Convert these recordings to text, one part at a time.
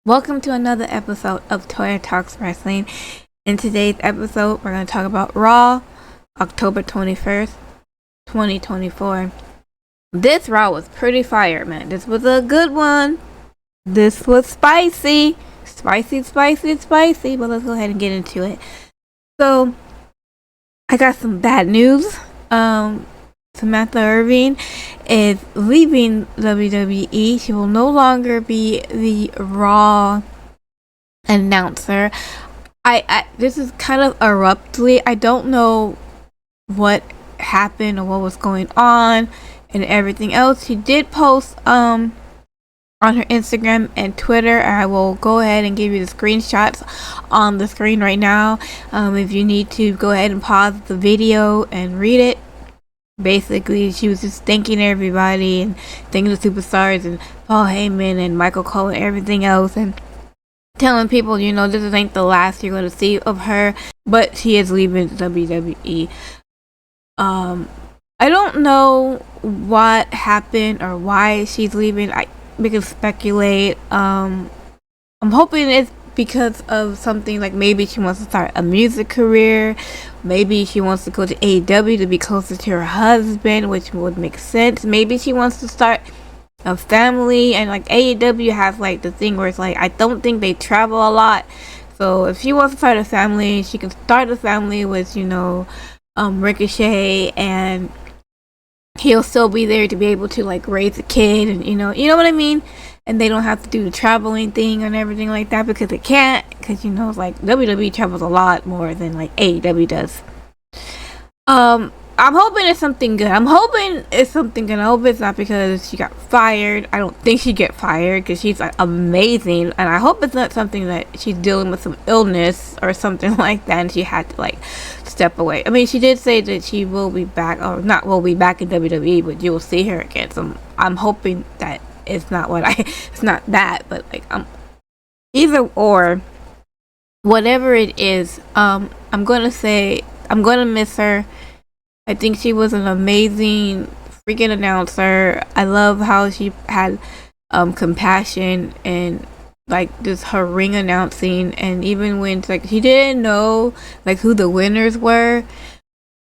Welcome to another episode of Toya Talks Wrestling. In today's episode, we're going to talk about Raw, October 21st, 2024. This Raw was pretty fire, man. This was a good one. This was spicy. Spicy. But let's go ahead and get into it. So, I got some bad news. Samantha Irving is leaving WWE. She will no longer be the Raw announcer. This is kind of abruptly. I don't know what happened or what was going on and everything else. She did post on her Instagram and Twitter. I will go ahead and give you the screenshots on the screen right now. If you need to, go ahead and pause the video and read it. Basically, she was just thanking everybody and thanking the superstars and Paul Heyman and Michael Cole and everything else, and telling people, this ain't the last you're going to see of her, but she is leaving WWE. I don't know what happened or why she's leaving. We can speculate. I'm hoping it's because of something like maybe she wants to start a music career. Maybe she wants to go to AEW to be closer to her husband, which would make sense. Maybe she wants to start a family, and like AEW has like the thing where it's like I don't think they travel a lot. So if she wants to start a family, she can start a family with Ricochet, and he'll still be there to be able to like raise a kid, and you know what I mean. And they don't have to do the traveling thing and everything like that because they can't. Because it's like WWE travels a lot more than like AEW does. I'm hoping it's something good. I hope it's not because she got fired. I don't think she get fired because she's like amazing. And I hope it's not something that she's dealing with some illness or something like that and she had to like step away. I mean, she did say that she will be back, or not will be back in WWE, but you will see her again. So I'm hoping that it's not it's not that, but like either or, whatever it is, I'm gonna miss her. I think she was an amazing freaking announcer. I love how she had compassion and like just her ring announcing, and even when like she didn't know like who the winners were,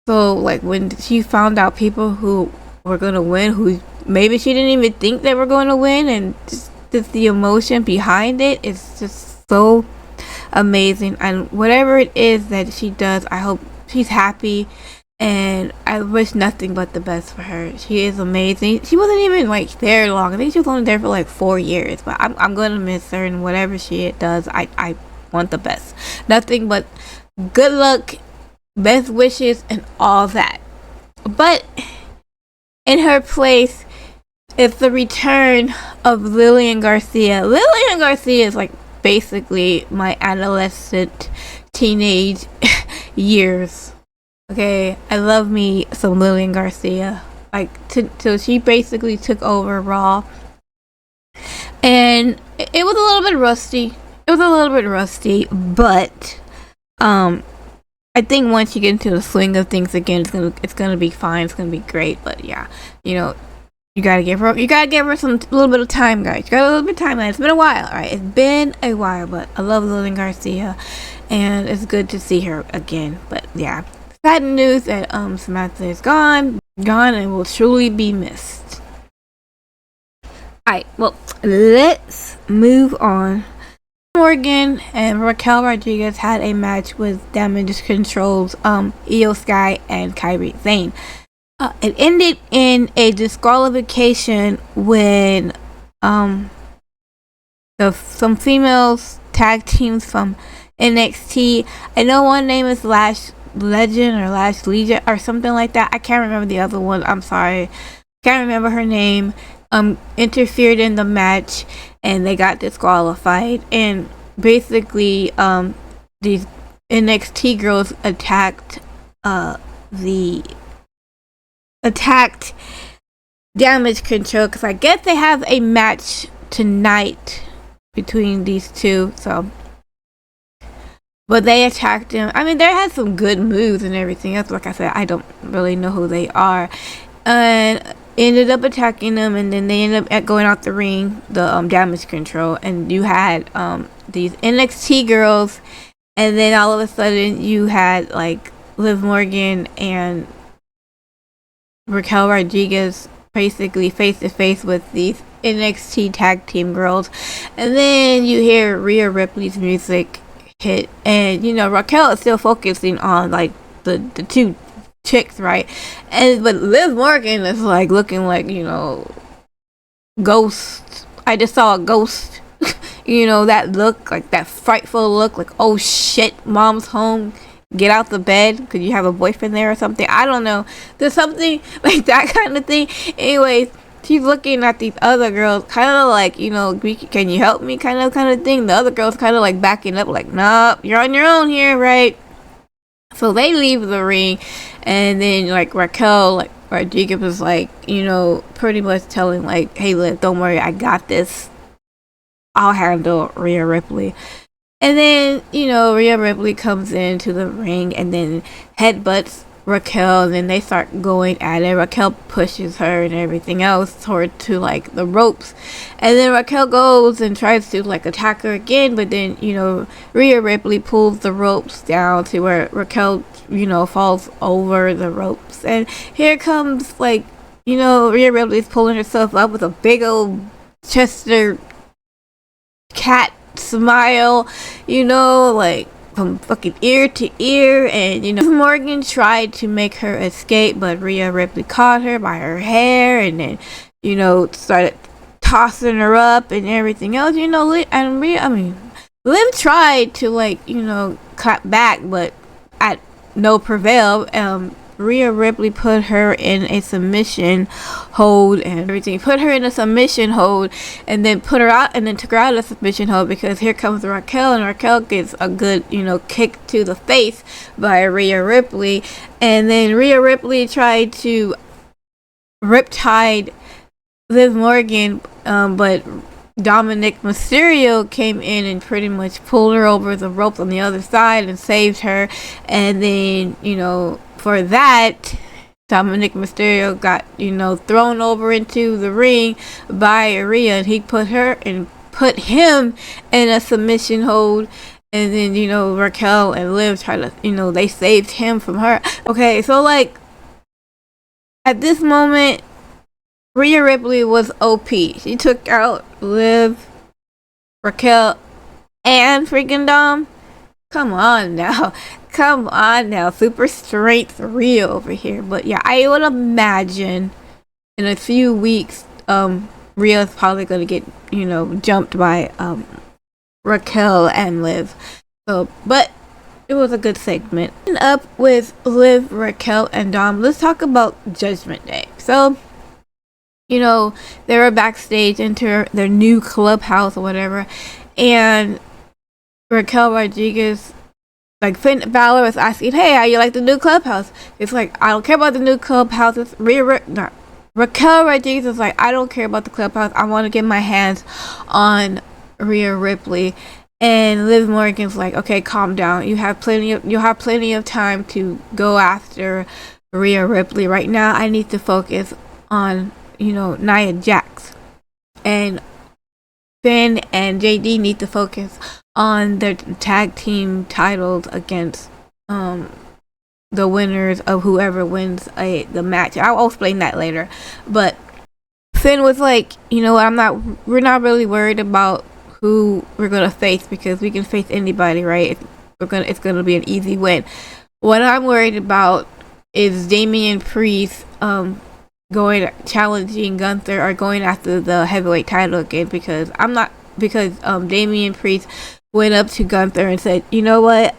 so like when she found out people who were gonna win, who maybe she didn't even think they were going to win, and just the emotion behind it is just so amazing. And whatever it is that she does, I hope she's happy, and I wish nothing but the best for her. She is amazing. She wasn't even like there long. I think she was only there for like 4 years, but I'm gonna miss her, and whatever she does, I want the best. Nothing but good luck, best wishes, and all that. But in her place, it's the return of Lillian Garcia. Lillian Garcia is like basically my adolescent teenage years. Okay, I love me some Lillian Garcia. So she basically took over Raw, and it was a little bit rusty. But I think once you get into the swing of things again, it's gonna be fine. It's gonna be great. But yeah, you gotta give her some little bit of time, guys. You got a little bit of time. It's been a while, alright? It's been a while, but I love Lillian Garcia, and it's good to see her again. But yeah, sad news that Samantha is gone, and will truly be missed. Alright, well, let's move on. Morgan and Raquel Rodriguez had a match with Damage Control's Io Sky and Kairi Sane. It ended in a disqualification when some females tag teams from NXT. I know one name is Lash Legend or Lash Legion or something like that. I can't remember the other one. I'm sorry. Can't remember her name. Interfered in the match and they got disqualified. And basically, these NXT girls attacked Damage Control because I guess they have a match tonight between these two. So, but they attacked him. I mean, they had some good moves and everything else. Like I said, I don't really know who they are. And ended up attacking them, and then they ended up going out the ring, the damage control, and you had these NXT girls, and then all of a sudden you had like Liv Morgan and Raquel Rodriguez basically face to face with these NXT tag team girls, and then you hear Rhea Ripley's music hit, and you know Raquel is still focusing on like the two chicks, right? And but Liv Morgan is like looking like, you know, ghost. I just saw a ghost. You know, that look, like that frightful look, like, oh shit, mom's home, get out the bed because you have a boyfriend there or something. I don't know, there's something like that kind of thing. Anyways, she's looking at these other girls kind of like, you know, can you help me kind of thing. The other girls kind of like backing up like, nah, you're on your own here, right? So they leave the ring, and then like Raquel, like Rodriguez was like, you know, pretty much telling like, hey Liv, don't worry, I got this, I'll handle Rhea Ripley. And then, you know, Rhea Ripley comes into the ring and then headbutts Raquel, and then they start going at it. Raquel pushes her and everything else to like the ropes, and then Raquel goes and tries to like attack her again, but then, you know, Rhea Ripley pulls the ropes down to where Raquel, you know, falls over the ropes, and here comes like, you know, Rhea Ripley's pulling herself up with a big old Chester cat smile, you know, like from fucking ear to ear. And you know, Morgan tried to make her escape, but Rhea Ripley caught her by her hair, and then, you know, started tossing her up and everything else, you know. And Liv tried to like, you know, cut back, but at no prevail. Rhea Ripley put her in a submission hold and everything. Put her in a submission hold and then put her out, and then took her out of the submission hold, because here comes Raquel, and Raquel gets a good, you know, kick to the face by Rhea Ripley. And then Rhea Ripley tried to riptide Liv Morgan, but Dominic Mysterio came in and pretty much pulled her over the ropes on the other side and saved her. And then, you know, for that, Dominic Mysterio got, you know, thrown over into the ring by Rhea, and he put him in a submission hold. And then, you know, Raquel and Liv tried to, you know, they saved him from her. Okay, so like at this moment, Rhea Ripley was OP. She took out Liv, Raquel, and freaking Dom. Come on now. Super strength Rhea over here. But yeah, I would imagine in a few weeks, Rhea's probably gonna get, you know, jumped by Raquel and Liv. So, but it was a good segment. And up with Liv, Raquel, and Dom, let's talk about Judgment Day. So, you know, they were backstage into their new clubhouse or whatever, and Raquel Rodriguez, like Finn Balor was asking, hey, how you like the new clubhouse? It's like, I don't care about the new clubhouse. It's Raquel Rodriguez is like, I don't care about the clubhouse. I want to get my hands on Rhea Ripley. And Liv Morgan's like, okay, calm down. You'll have plenty of time to go after Rhea Ripley. Right now, I need to focus on, you know, Nia Jax. And Finn and JD need to focus on their tag team titles against the winners of whoever wins the match. I'll explain that later. But Finn was like, you know, we're not really worried about who we're gonna face, because we can face anybody, right? It's gonna be an easy win. What I'm worried about is Damian Priest challenging Gunther or going after the heavyweight title again, because Damian Priest went up to Gunther and said, you know what,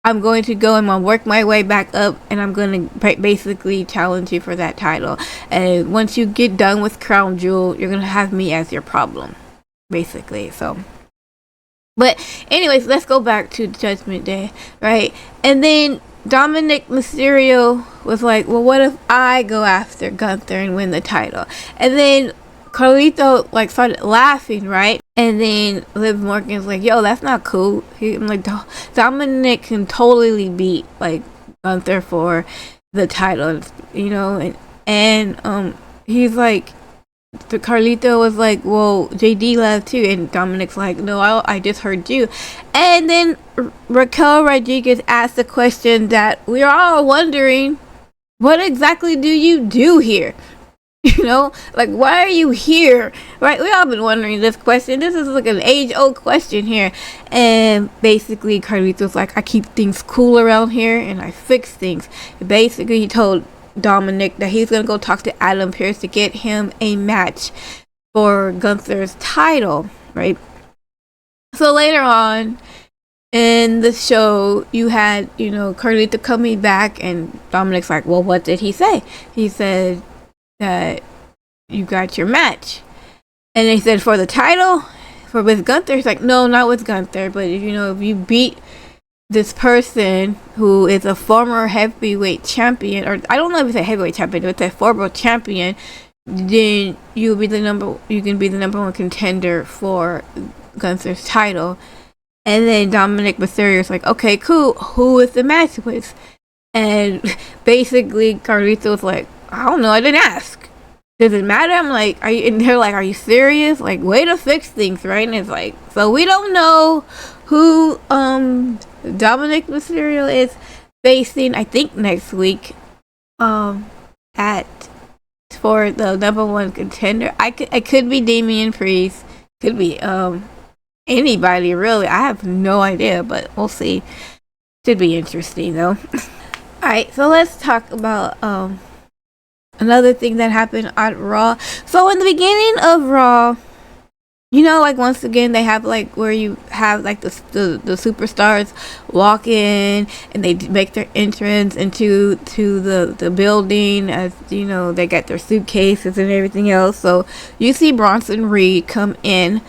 I'm going to go and I'm gonna work my way back up, and I'm gonna basically challenge you for that title, and once you get done with Crown Jewel, you're gonna have me as your problem, basically. So, but anyways, let's go back to Judgment Day, right? And then Dominic Mysterio was like, well, what if I go after Gunther and win the title? And then Carlito like started laughing, right? And then Liv Morgan's like, yo, that's not cool. I'm like, Dominic can totally beat like Gunther for the title, you know. And he's like, the Carlito was like, well, JD left too, and Dominic's like, no, I just heard you. And then Raquel Rodriguez asked the question that we're all wondering, what exactly do you do here? You know, like, why are you here? Right? We all been wondering this question. This is like an age-old question here. And basically, Carlito's like, I keep things cool around here, and I fix things. Basically, he told Dominic that he's gonna go talk to Adam Pearce to get him a match for Gunther's title, right? So later on in the show, you had, you know, Carlito coming back, and Dominic's like, well, what did he say? He said that you got your match. And they said, for the title? For with Gunther? He's like, no, not with Gunther, but if you beat this person who is a former heavyweight champion, or I don't know if it's a heavyweight champion, but it's a former champion, then you can be the number one contender for Gunther's title. And then Dominic Mysterio's like, okay, cool, who is the match with? And basically Carlito's like, I don't know, I didn't ask. Does it matter? I'm like, and they're like, are you serious? Like, way to fix things, right? And it's like, so we don't know who Dominic Mysterio is facing, I think next week, at for the number one contender. It could be Damian Priest, could be anybody really. I have no idea, but we'll see. Should be interesting though. Alright, so let's talk about another thing that happened at Raw. So in the beginning of Raw, you know, like once again they have like where you have like the superstars walk in and they make their entrance into the building, as you know, they get their suitcases and everything else. So you see Bronson Reed come in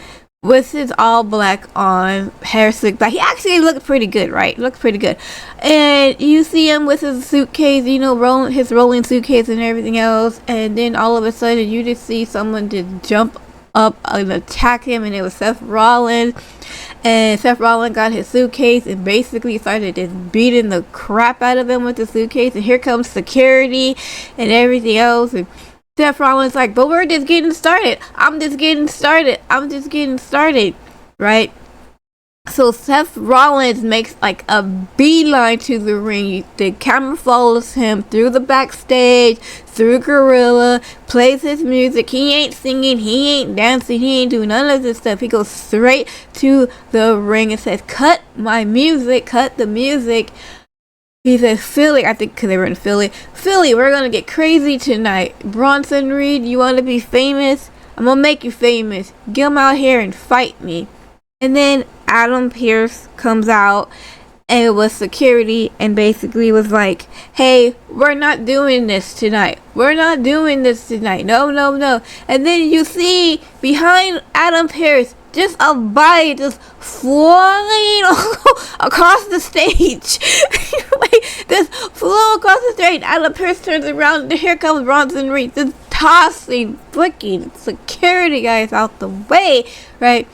with his all black on, hair slicked back. He actually looked pretty good, right? Looked pretty good. And you see him with his suitcase, you know, rolling suitcase and everything else. And then all of a sudden, you just see someone just jump up and attack him, and it was Seth Rollins. And Seth Rollins got his suitcase and basically started just beating the crap out of him with the suitcase. And here comes security and everything else. And Seth Rollins like, but we're just getting started. I'm just getting started, right? So Seth Rollins makes like a beeline to the ring. The camera follows him through the backstage, through Gorilla, plays his music. He ain't singing, he ain't dancing, he ain't doing none of this stuff. He goes straight to the ring and says, cut my music, cut the music. He said, Philly, I think because they were in Philly, we're going to get crazy tonight. Bronson Reed, you want to be famous? I'm going to make you famous. Get him out here and fight me. And then Adam Pearce comes out, and it was security, and basically was like, hey, we're not doing this tonight. No. And then you see behind Adam Pearce, just a body just flying across the stage. Like, just flew across the stage. Adam Pearce turns around, and here comes Bronson Reed, just tossing freaking security guys out the way, right?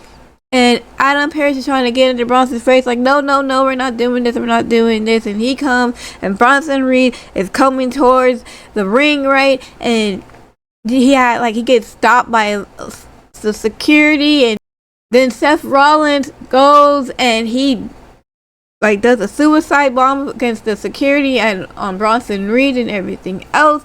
And Adam Pearce is trying to get into Bronson's face, like, no, we're not doing this. And he comes, and Bronson Reed is coming towards the ring, right? And he gets stopped by the security, and then Seth Rollins goes and he does a suicide bomb against the security and on Bronson Reed and everything else.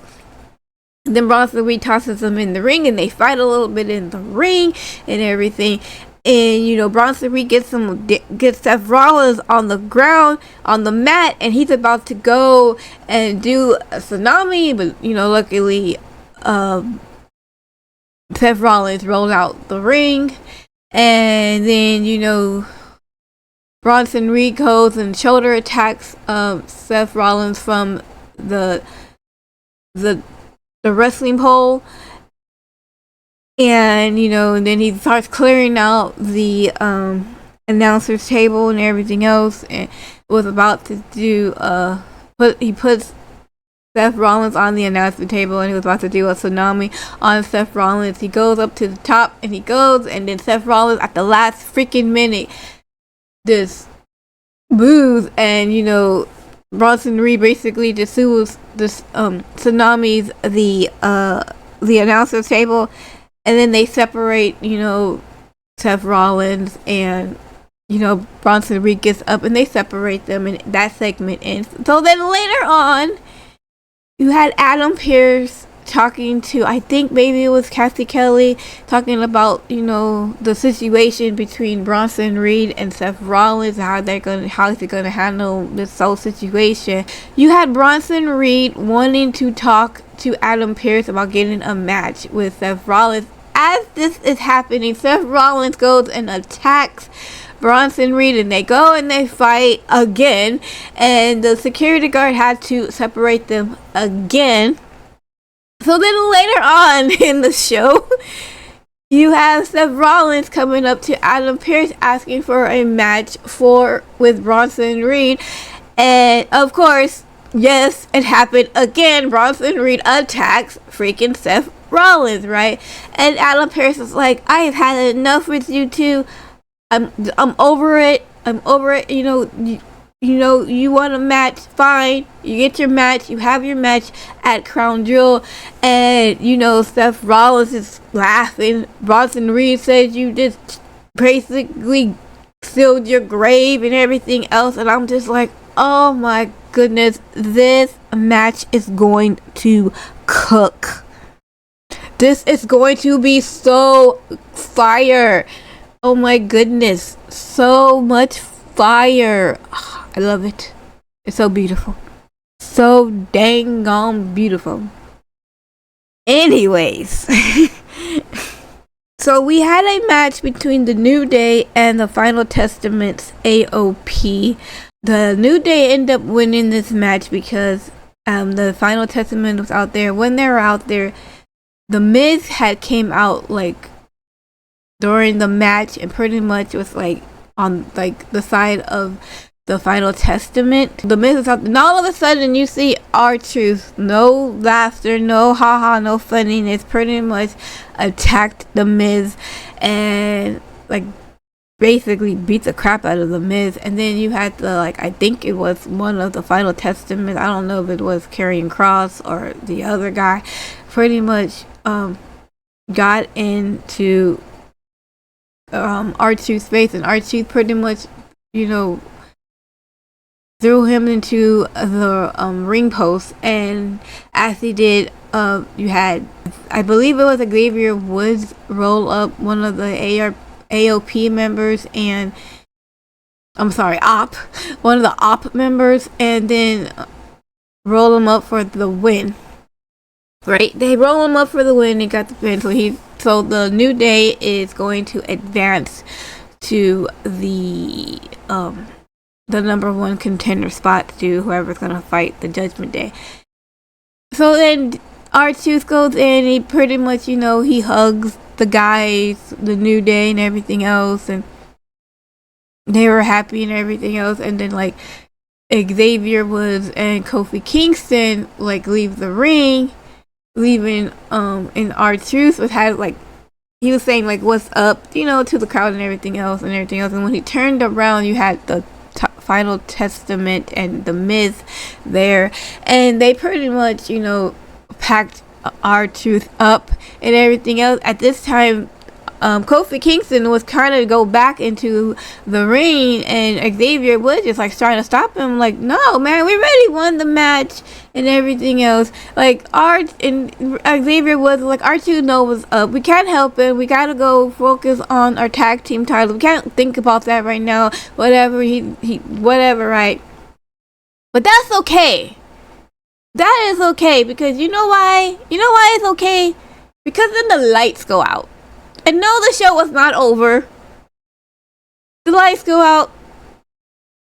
Then Bronson Reed tosses him in the ring, and they fight a little bit in the ring and everything. And you know, Bronson Reed gets Seth Rollins on the ground, on the mat, and he's about to go and do a tsunami, but you know, luckily Seth Rollins rolled out the ring. And then, you know, Bronson Reed goes and shoulder attacks Seth Rollins from the wrestling pole. And, you know, and then he starts clearing out the announcer's table and everything else, and was about to do he puts Seth Rollins on the announcement table, and he was about to do a tsunami on Seth Rollins. He goes up to the top, and and then Seth Rollins at the last freaking minute just moves, and you know, Bronson Reed basically just sues this tsunamis the announcer's table, and then they separate, you know, Seth Rollins and, you know, Bronson Reed gets up and they separate them, and that segment ends. So then later on, you had Adam Pearce talking to, I think maybe it was Kathy Kelly, talking about, you know, the situation between Bronson Reed and Seth Rollins, how is he gonna handle this whole situation. You had Bronson Reed wanting to talk to Adam Pearce about getting a match with Seth Rollins. As this is happening, Seth Rollins goes and attacks Bronson Reed, and they go and they fight again, and the security guard had to separate them again. So then later on in the show, you have Seth Rollins coming up to Adam Pearce asking for a match with Bronson Reed, and of course, yes, it happened again. Bronson Reed attacks freaking Seth Rollins, right? And Adam Pearce is like, I have had enough with you two. I'm over it. I'm over it. You know, you want a match, fine. You get your match. You have your match at Crown Jewel. And, you know, Seth Rollins is laughing. Bronson Reed says you just basically sealed your grave and everything else. And I'm just like, oh my goodness, this match is going to cook. This is going to be so fire. Oh my goodness, so much fire. I love it. It's so beautiful. So dang on beautiful. Anyways. So we had a match between the New Day and the Final Testament's AOP. The New Day ended up winning this match because the Final Testament was out there. When they were out there, The Miz had came out like during the match and pretty much was like on like the side of the Final Testament. The Miz was out there, and all of a sudden you see R-Truth, no laughter, no haha, no funniness, pretty much attacked The Miz and like basically beat the crap out of The Miz. And then you had the, like, I think it was one of the Final Testament, I don't know if it was Karrion Kross or the other guy, pretty much got into R-Truth's face, and R-Truth pretty much, you know, threw him into the ring post. And as he did, you had, I believe it was Xavier Woods roll up one of the AOP members, and I'm sorry, one of the OP members, and then roll him up for the win. Right? They roll him up for the win and got the win. So the New Day is going to advance to the number one contender spot to whoever's gonna fight the Judgment Day. So then R-Truth goes in, he pretty much, you know, he hugs the guys, the New Day and everything else, and they were happy and everything else. And then like Xavier Woods and Kofi Kingston like leave the ring, leaving and R-Truth had like, he was saying like what's up, you know, to the crowd and everything else. And when he turned around, you had the Final Testament and the Miz there, and they pretty much, you know, packed R-Truth up and everything else. At this time, Kofi Kingston was trying to go back into the ring, and Xavier was just like trying to stop him, like, no man, we already won the match and everything else. Like Xavier was like, R-Truth knows what's up, we can't help it, we gotta go focus on our tag team title, we can't think about that right now, whatever, whatever, right? But that's okay. That is okay, because you know why it's okay? Because then the lights go out. And no, the show was not over. The lights go out.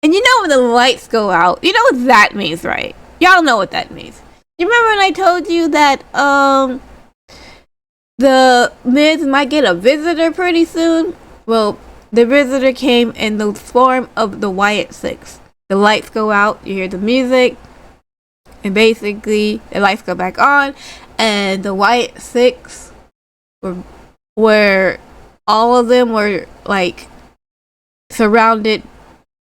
And you know when the lights go out, you know what that means, right? Y'all know what that means. You remember when I told you that the Miz might get a visitor pretty soon? Well, the visitor came in the form of the Wyatt Six. The lights go out, you hear the music, and basically the lights go back on, and the Wyatt Six where all of them were like surrounding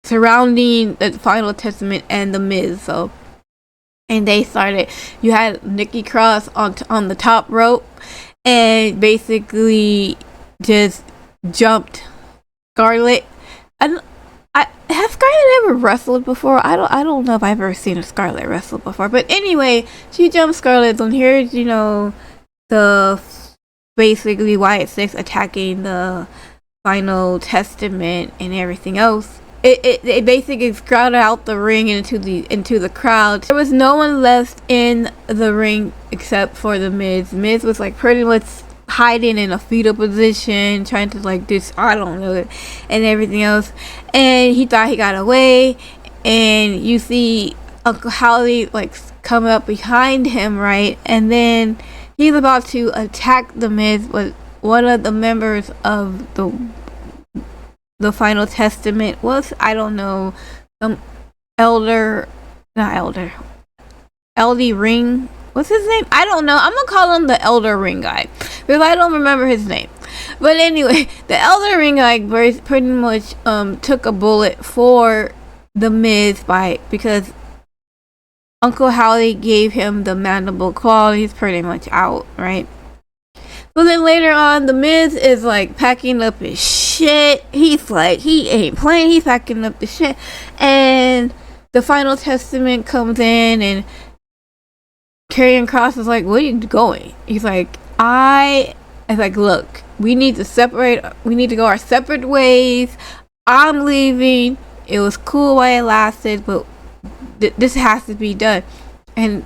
the Final Testament and the Miz. So and they started. You had Nikki Cross on the top rope, and basically just jumped Scarlett. Has Scarlett ever wrestled before? I don't know if I've ever seen a Scarlett wrestle before. But anyway, she jumped Scarlett. And here's the basically Wyatt Six attacking the Final Testament and everything else. It basically crowded out the ring into the crowd. There was no one left in the ring except for the Miz. Miz was like pretty much hiding in a fetal position, trying to like this, I don't know, and everything else. And he thought he got away, and you see Uncle Howley like come up behind him, right? And then he's about to attack the Miz, but one of the members of the Final Testament was, I don't know, some LD Ring. What's his name? I don't know. I'm gonna call him the Elder Ring guy because I don't remember his name. But anyway, the Elder Ring guy pretty much took a bullet for the Miz because Uncle Howley gave him the mandible claw. He's pretty much out, right? So then later on, the Miz is like packing up his shit. He's like, he ain't playing. He's packing up the shit. And the Final Testament comes in, and Karrion Kross is like, where are you going? He's like, look, we need to separate. We need to go our separate ways. I'm leaving. It was cool while it lasted, but this has to be done. And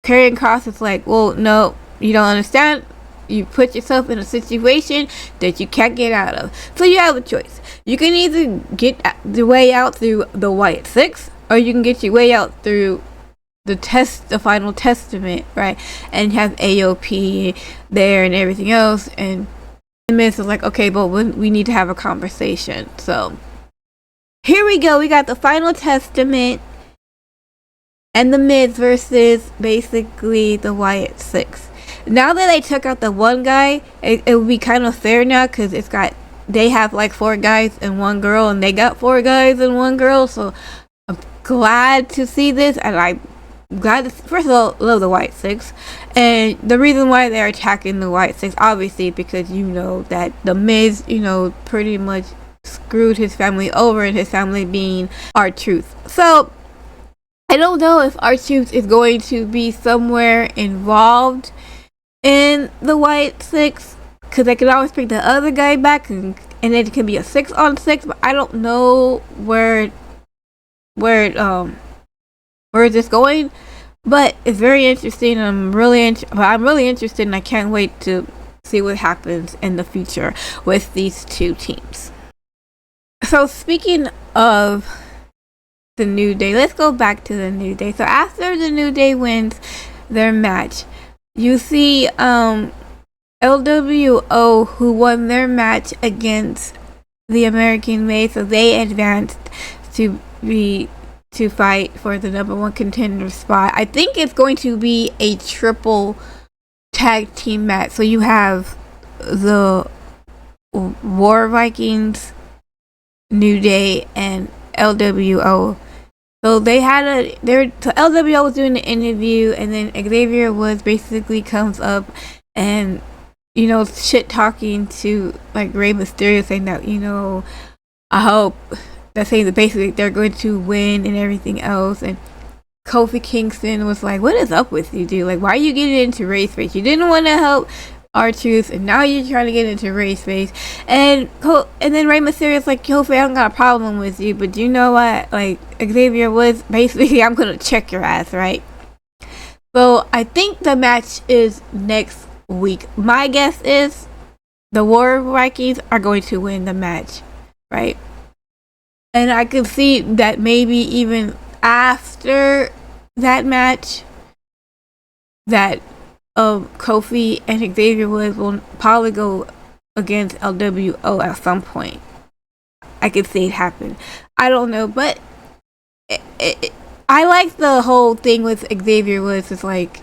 Karrion Kross is like, well, no, you don't understand. You put yourself in a situation that you can't get out of. So you have a choice. You can either get the way out through the Wyatt Six, or you can get your way out through the Final Testament, right? And have AOP there and everything else. And the Miz is like, okay, but we need to have a conversation. So here we go. We got the Final Testament and the Miz versus basically the Wyatt Six. Now that they took out the one guy, it would be kind of fair now, because they have like 4 guys and 1 girl, and they got 4 guys and 1 girl. So I'm glad to see this, and I'm glad to, first of all, love the Wyatt Six. And the reason why they're attacking the Wyatt Six, obviously, because that the Miz, pretty much screwed his family over, and his family being R-Truth. So I don't know if R-Truth is going to be somewhere involved in the Wyatt Six, because they could always bring the other guy back, and it can be a 6-on-6. But I don't know where is this going. But it's very interesting. I'm really interested, and I can't wait to see what happens in the future with these 2 teams. So speaking of the New Day, let's go back to the New Day. So after the New Day wins their match, you see LWO, who won their match against the American Made, so they advanced to fight for the number 1 contender spot. I think it's going to be a triple tag team match. So you have the War Vikings, New Day, and LWO. So LWO was doing the interview, and then Xavier Woods basically comes up and, shit talking to like Rey Mysterio, saying that, I hope, that's saying that basically they're going to win and everything else. And Kofi Kingston was like, what is up with you, dude? Like, why are you getting into Rey's face? You didn't want to help R-Truth, and now you're trying to get into Rey's face. And then Rey Mysterio's like, Kofi, I don't got a problem with you, but you know what? Like, Xavier Woods, basically, I'm gonna check your ass, right? So I think the match is next week. My guess is the War Vikings are going to win the match, right? And I could see that maybe even after that match, that Kofi and Xavier Woods will probably go against LWO at some point. I could see it happen. I don't know, but I like the whole thing with Xavier Woods. Is like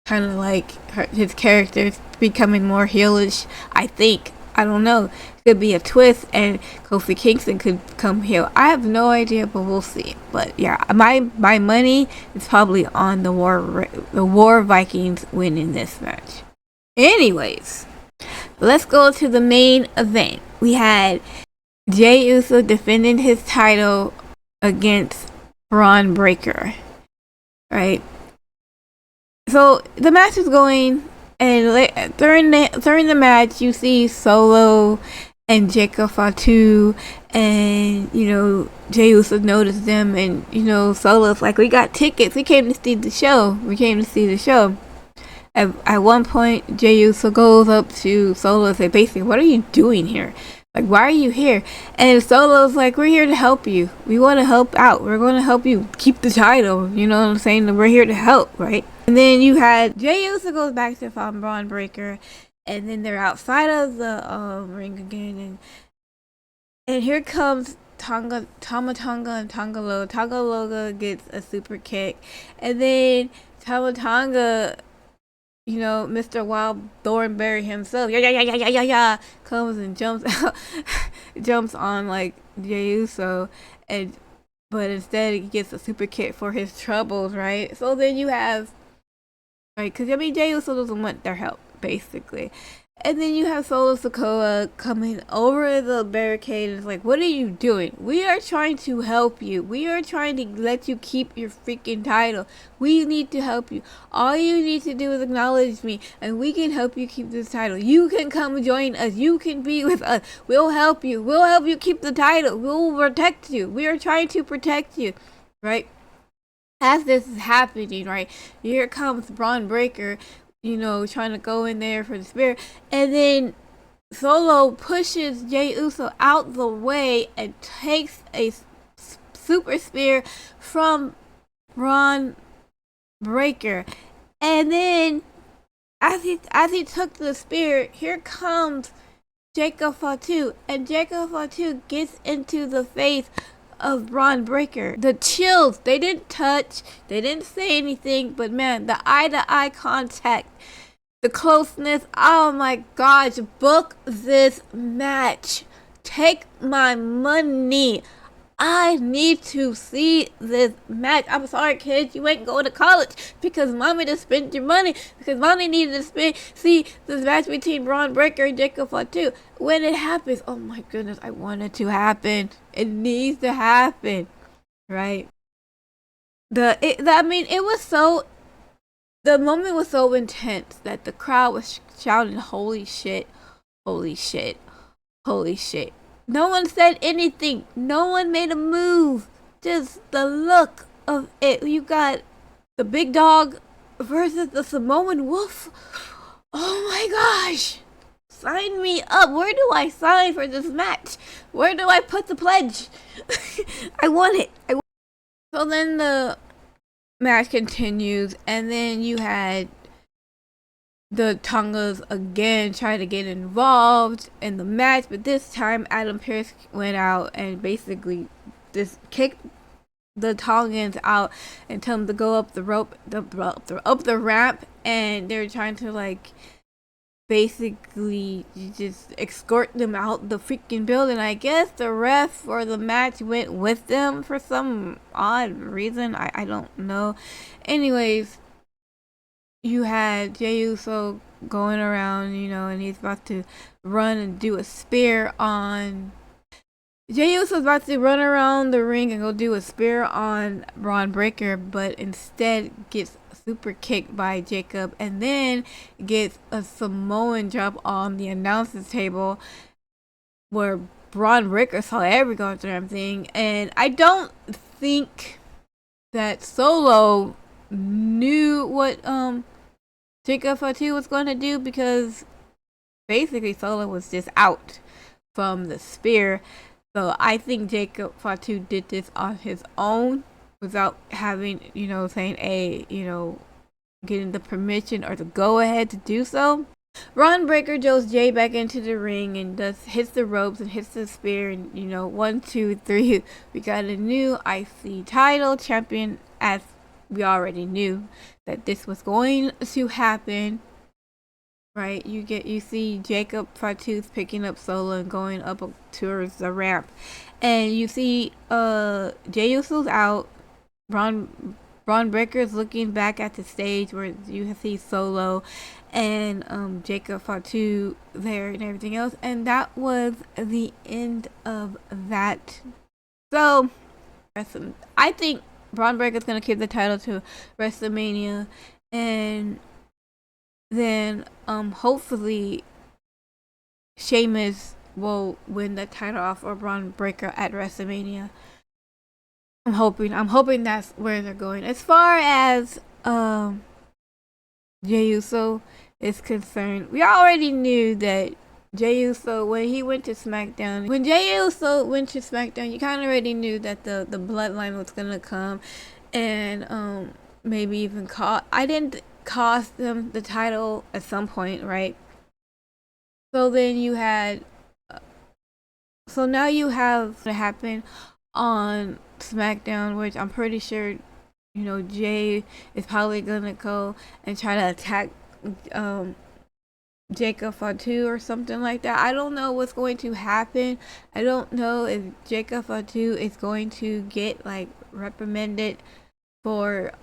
kind of like his character becoming more heelish. I think I don't know. Could be a twist, and Kofi Kingston could come heel. I have no idea, but we'll see. But yeah, my money is probably on the War Vikings winning this match. Anyways, let's go to the main event. We had Jey Uso defending his title against Braun Breaker. Right? So the match is going, and during the match, you see Solo and Jacob Fatu, and Jey Uso noticed them, and Solo's like, "We got tickets. We came to see the show." At one point, Jey Uso goes up to Solo and says, basically, "What are you doing here? Like, why are you here?" And Solo's like, "We're here to help you. We want to help out. We're going to help you keep the title." You know what I'm saying? We're here to help, right? And then you had Jey Uso goes back to find Braun Breaker, and then they're outside of the ring again, and here comes Tama Tonga and Tonga Loga. Tonga Loga gets a super kick, and then Tama Tonga, Mr. Wild Thornberry himself, comes and jumps out, jumps on like Jey Uso, but instead he gets a super kick for his troubles, right? So then you have, right, because Jey Uso doesn't want their help, basically. And then you have Solo Sikoa coming over the barricade and it's like, "What are you doing? We are trying to help you. We are trying to let you keep your freaking title. We need to help you. All you need to do is acknowledge me and we can help you keep this title. You can come join us. You can be with us. We'll help you. We'll help you keep the title. We'll protect you. We are trying to protect you," right? As this is happening, right, here comes Braun Breaker, trying to go in there for the spear. And then Solo pushes Jey Uso out the way and takes a super spear from Braun Breaker. And then as he took the spear, here comes Jacob Fatu. And Jacob Fatu gets into the face of Braun Breaker. The chills, they didn't touch, they didn't say anything, but man, the eye-to-eye contact, the closeness, oh my gosh, book this match. Take my money. I need to see this match. I'm sorry, kids, you ain't going to college because mommy just spent your money, because mommy needed to see this match between Braun Breaker and Jacob Fatu. When it happens, oh my goodness, I want it to happen. It needs to happen, right? It was so, the moment was so intense that the crowd was shouting, "Holy shit, holy shit, holy shit." No one said anything. No one made a move. Just the look of it. You got the big dog versus the Samoan wolf. Oh my gosh. Sign me up. Where do I sign for this match? Where do I put the pledge? I want it. So then the match continues, and then you had the Tongas again trying to get involved in the match, but this time Adam Pearce went out and basically just kicked the Tongans out and told them to go up the rope, up the ramp, and they're trying to like basically just escort them out the freaking building. I guess the ref for the match went with them for some odd reason. I don't know. Anyways, you had Jey Uso going around, and he's about to run and do a spear on. Jey Uso's about to run around the ring and go do a spear on Braun Breaker, but instead gets super kicked by Jacob, and then gets a Samoan drop on the announcer's table, where Braun Breaker saw every goddamn thing, and I don't think that Solo knew what Jacob Fatu was going to do, because basically Solo was just out from the spear. So I think Jacob Fatu did this on his own without having, saying getting the permission or the go ahead to do so. Braun Breaker goes Jay back into the ring and hits the ropes and hits the spear, and 1, 2, 3, we got a new IC title champion, as we already knew that this was going to happen. right? You see Jacob Fatu's picking up Solo and going up towards the ramp, and you see Jey Uso's out. Braun Breaker's looking back at the stage where you see Solo and Jacob Fatu there and everything else, and that was the end of that. So I think Braun Breaker's gonna keep the title to WrestleMania, and then hopefully Sheamus will win the title off or Braun Breaker at WrestleMania. I'm hoping that's where they're going. As far as Jey Uso is concerned, we already knew that Jey Uso, when he went to SmackDown, you kind of already knew that the bloodline was gonna come, and maybe even cost them the title at some point, right? So then you had, so now you have to happen on SmackDown, which I'm pretty sure, Jay is probably gonna go and try to attack Jacob Fatu or something like that. I don't know what's going to happen. I don't know if Jacob Fatu is going to get like reprimanded for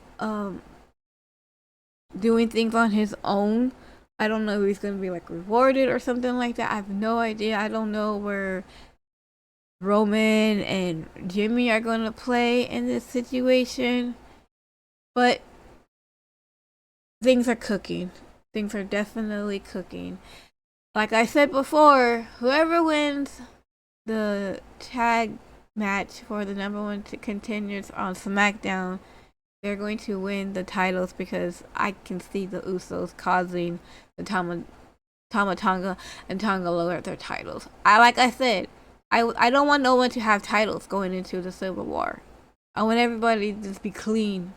doing things on his own. I don't know if he's gonna be like rewarded or something like that. I have no idea. I don't know where Roman and Jimmy are gonna play in this situation, but things are cooking. Things are definitely cooking. Like I said before, whoever wins the tag match for the number one contenders on SmackDown, they're going to win the titles, because I can see the Usos causing the Tama Tonga and Tonga Loa their titles. Like I said, I don't want no one to have titles going into the Civil War. I want everybody to just be clean.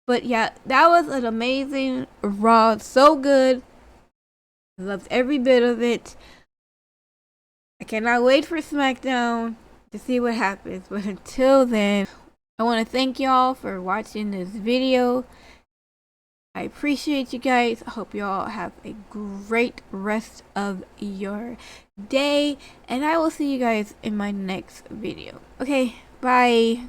But yeah, that was an amazing Raw. So good. Loved every bit of it. I cannot wait for SmackDown to see what happens. But until then, I want to thank y'all for watching this video. I appreciate you guys. I hope y'all have a great rest of your day. And I will see you guys in my next video. Okay, bye.